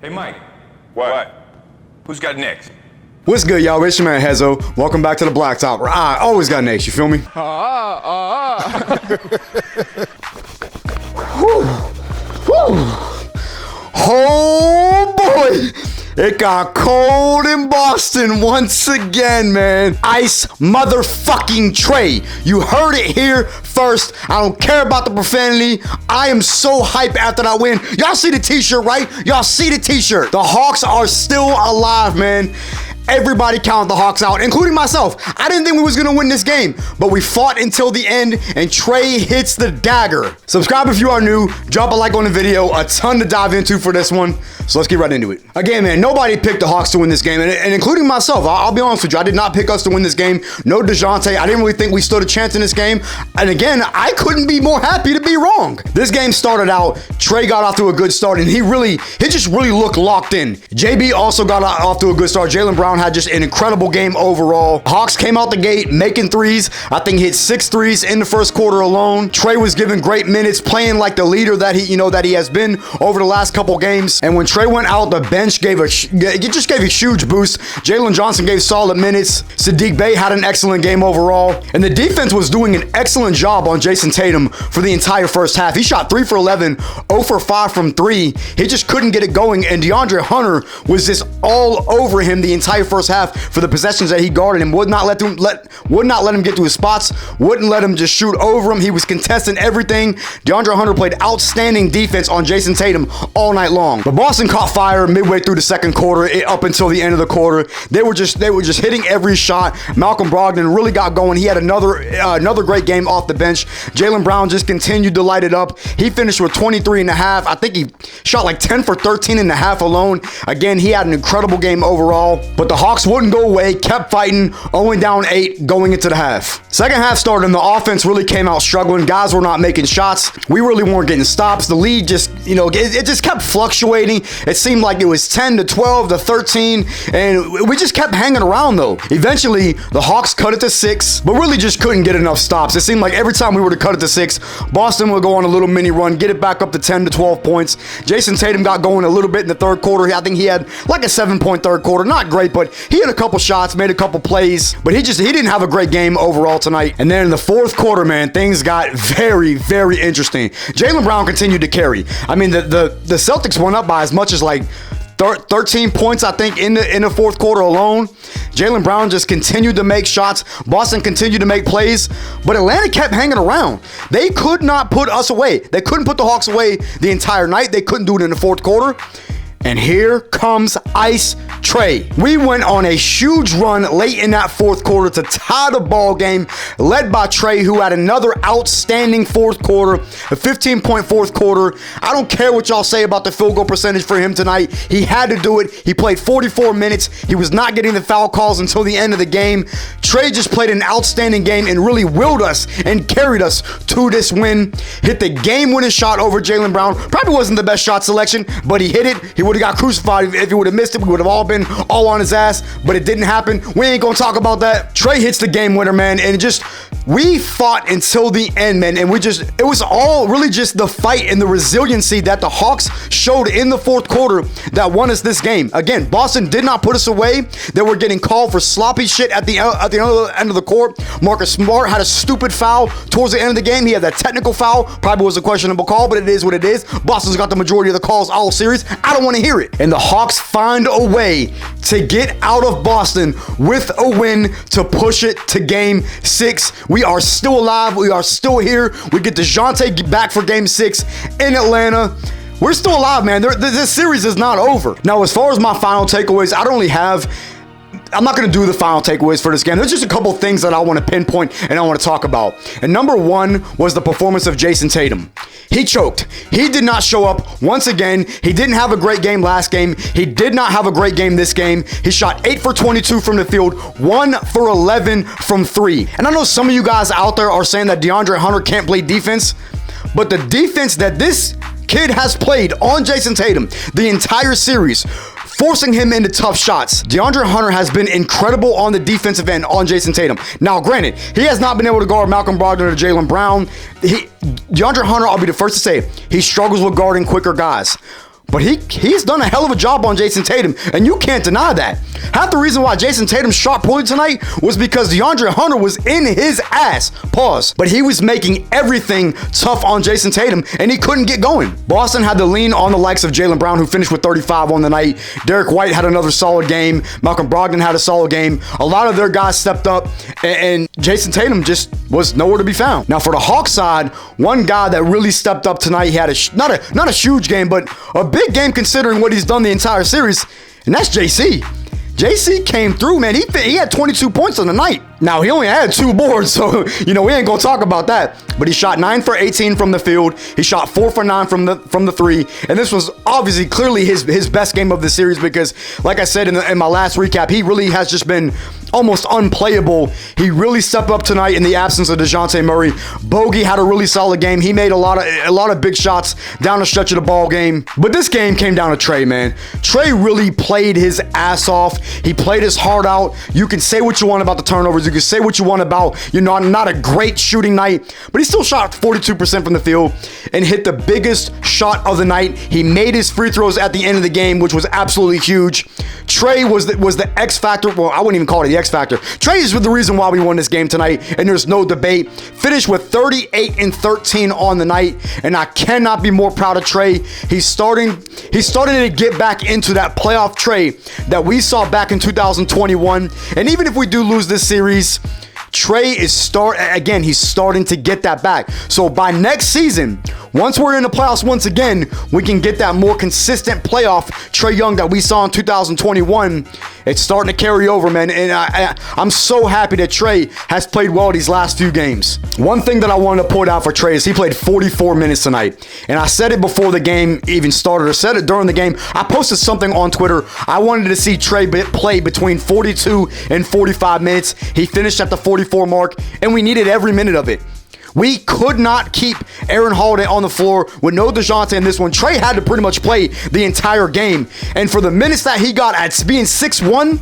Hey, Mike. What? Who's got next? What's good, y'all? It's your man, Hezo. Welcome back to the Blacktop, where I always got next, you feel me? Oh, boy. It got cold in Boston once again, man. Ice motherfucking Trey. You heard it here first. I don't care about the profanity. I am so hyped after that win. Y'all see the t-shirt, right? Y'all see the t-shirt. The Hawks are still alive, man. Everybody counted the Hawks out, including myself. I didn't think we was gonna win this game, but we fought until the end, and Trey hits the dagger. Subscribe if you are new, drop a like on the video, a ton to dive into for this one, so let's get right into it. Again, man, nobody picked the Hawks to win this game, and including myself. I'll be honest with you, I did not pick us to win this game. No DeJounte, I didn't really think we stood a chance in this game, and again, I couldn't be more happy to be wrong. This game started out, Trey got off to a good start, and he just really looked locked in. JB also got off to a good start. Jaylen Brown had just an incredible game overall. Hawks came out the gate making threes. I think he hit 6 threes in the first quarter alone. Trey was given great minutes, playing like the leader that he has been over the last couple games. And when Trey went out, the bench gave a huge boost. Jalen Johnson gave solid minutes. Saddiq Bey had an excellent game overall, and the defense was doing an excellent job on Jason Tatum for the entire first half. He shot 3 for 11, 0 for 5 from 3. He just couldn't get it going, and DeAndre Hunter was just all over him the entire first half for the possessions that he guarded him. Would not let him get to his spots, wouldn't let him just shoot over him. He was contesting everything. DeAndre Hunter played outstanding defense on Jason Tatum all night long. But Boston caught fire midway through the second quarter, up until the end of the quarter. They were just hitting every shot. Malcolm Brogdon really got going. He had another great game off the bench. Jaylen Brown just continued to light it up. He finished with 23 and a half. I think he shot like 10 for 13 and a half alone. Again, he had an incredible game overall, but the Hawks wouldn't go away, kept fighting, only down 8 going into the half. Second half started and the offense really came out struggling. Guys were not making shots. We really weren't getting stops. The lead just, it just kept fluctuating. It seemed like it was 10 to 12 to 13, and we just kept hanging around though. Eventually, the Hawks cut it to 6, but really just couldn't get enough stops. It seemed like every time we were to cut it to 6, Boston would go on a little mini run, get it back up to 10 to 12 points. Jason Tatum got going a little bit in the third quarter. I think he had like a 7-point third quarter. Not great, but he had a couple shots, made a couple plays, but he didn't have a great game overall tonight. And then in the fourth quarter, man, things got very, very interesting. Jaylen Brown continued to carry. I mean, the Celtics went up by as much as like 13 points, I think, in the fourth quarter alone. Jaylen Brown just continued to make shots. Boston continued to make plays, but Atlanta kept hanging around. They could not put us away. They couldn't put the Hawks away the entire night. They couldn't do it in the fourth quarter. And here comes Ice Trey. We went on a huge run late in that fourth quarter to tie the ball game, led by Trey, who had another outstanding fourth quarter, a 15-point fourth quarter. I don't care what y'all say about the field goal percentage for him tonight. He had to do it. He played 44 minutes. He was not getting the foul calls until the end of the game. Trey just played an outstanding game and really willed us and carried us to this win. Hit the game-winning shot over Jaylen Brown. Probably wasn't the best shot selection, but he hit it. He would have got crucified if he would have missed it. We would have all been all on his ass, but it didn't happen. We ain't gonna talk about that. Trey hits the game winner, man, and we fought until the end, man, and it was all really just the fight and the resiliency that the Hawks showed in the fourth quarter that won us this game. Again, Boston did not put us away. They were getting called for sloppy shit at the end of the court. Marcus Smart had a stupid foul towards the end of the game. He had that technical foul. Probably was a questionable call, but it is what it is. Boston's got the majority of the calls all series. I don't want to hear it. And the Hawks find a way to get out of Boston with a win to push it to game 6. We are still alive. We are still here. We get DeJounte back for game 6 in Atlanta. We're still alive, man. This series is not over. Now, as far as my final takeaways, I'm not going to do the final takeaways for this game. There's just a couple things that I want to pinpoint and I want to talk about. And number 1 was the performance of Jason Tatum. He choked. He did not show up once again. He didn't have a great game last game. He did not have a great game this game. He shot 8 for 22 from the field, 1 for 11 from 3. And I know some of you guys out there are saying that DeAndre Hunter can't play defense, but the defense that this kid has played on Jason Tatum the entire series, forcing him into tough shots. DeAndre Hunter has been incredible on the defensive end on Jason Tatum. Now, granted, he has not been able to guard Malcolm Brogdon or Jaylen Brown. DeAndre Hunter, I'll be the first to say, he struggles with guarding quicker guys. But he's done a hell of a job on Jason Tatum, and you can't deny that. Half the reason why Jason Tatum shot poorly tonight was because DeAndre Hunter was in his ass. Pause. But he was making everything tough on Jason Tatum, and he couldn't get going. Boston had to lean on the likes of Jaylen Brown, who finished with 35 on the night. Derek White had another solid game. Malcolm Brogdon had a solid game. A lot of their guys stepped up, and Jason Tatum just was nowhere to be found. Now, for the Hawks side, one guy that really stepped up tonight, he had not a huge game, but a big game considering what he's done the entire series, and that's JC. JC came through, man. He had 22 points on the night. Now, he only had 2 boards, so, we ain't going to talk about that. But he shot 9 for 18 from the field. He shot 4 for 9 from the 3. And this was obviously clearly his best game of the series because, like I said in my last recap, he really has just been almost unplayable. He really stepped up tonight in the absence of DeJounte Murray. Bogey had a really solid game. He made a lot of big shots down the stretch of the ball game. But this game came down to Trey, man. Trey really played his ass off. He played his heart out. You can say what you want about the turnovers. You can say what you want about, not a great shooting night, but he still shot 42% from the field and hit the biggest shot of the night. He made his free throws at the end of the game, which was absolutely huge. Trey was the X factor. Well, I wouldn't even call it the X factor. Trey is the reason why we won this game tonight, and there's no debate. Finished with 38 and 13 on the night, and I cannot be more proud of Trey. He's starting to get back into that playoff Trey that we saw back in 2021. And even if we do lose this series, Trey is he's starting to get that back. So by next season, once we're in the playoffs once again, we can get that more consistent playoff Trey Young that we saw in 2021. It's starting to carry over, man. And I'm so happy that Trey has played well these last few games. One thing that I wanted to point out for Trey is he played 44 minutes tonight. And I said it before the game even started, or said it during the game. I posted something on Twitter. I wanted to see Trey play between 42 and 45 minutes. He finished at the 44 mark, and we needed every minute of it. We could not keep Aaron Holiday on the floor with no DeJounte in this one. Trey had to pretty much play the entire game. And for the minutes that he got at being 6'1",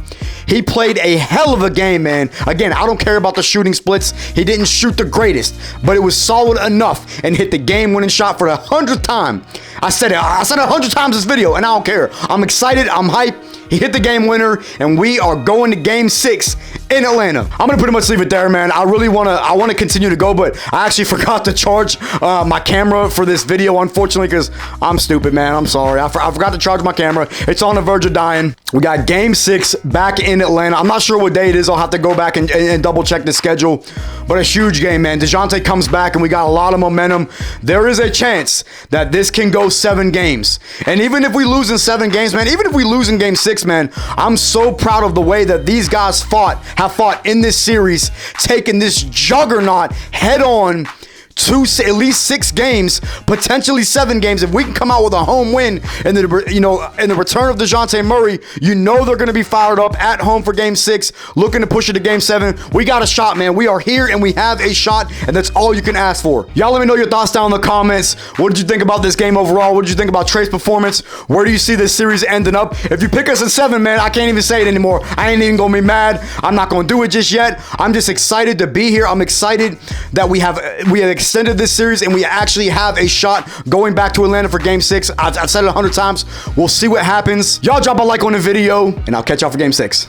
he played a hell of a game, man. Again, I don't care about the shooting splits. He didn't shoot the greatest, but it was solid enough and hit the game-winning shot for the 100th time. I said it 100 times this video, and I don't care. I'm excited. I'm hyped. He hit the game winner, and we are going to Game 6 in Atlanta. I'm gonna pretty much leave it there, man. I want to continue to go, but I actually forgot to charge my camera for this video, unfortunately, because I'm stupid, man. I'm sorry. I forgot to charge my camera. It's on the verge of dying. We got Game 6 back in Atlanta. I'm not sure what day it is. I'll have to go back and double check the schedule, but a huge game, man. DeJounte comes back, and we got a lot of momentum. There is a chance that this can go 7 games, and even if we lose in 7 games, man, even if we lose in Game 6, man, I'm so proud of the way that these guys have fought in this series, taking this juggernaut head on to at least 6 games, potentially 7 games. If we can come out with a home win and in the return of DeJounte Murray, they're going to be fired up at home for Game 6, looking to push it to Game 7. We got a shot, man. We are here and we have a shot, and that's all you can ask for. Y'all let me know your thoughts down in the comments. What did you think about this game overall? What did you think about Trey's performance? Where do you see this series ending up? If you pick us in 7, man, I can't even say it anymore. I ain't even going to be mad. I'm not going to do it just yet. I'm just excited to be here. I'm excited that we have extended this series and we actually have a shot going back to Atlanta for Game 6. I've said it 100 times. We'll see what happens. Y'all drop a like on the video, and I'll catch y'all for Game 6.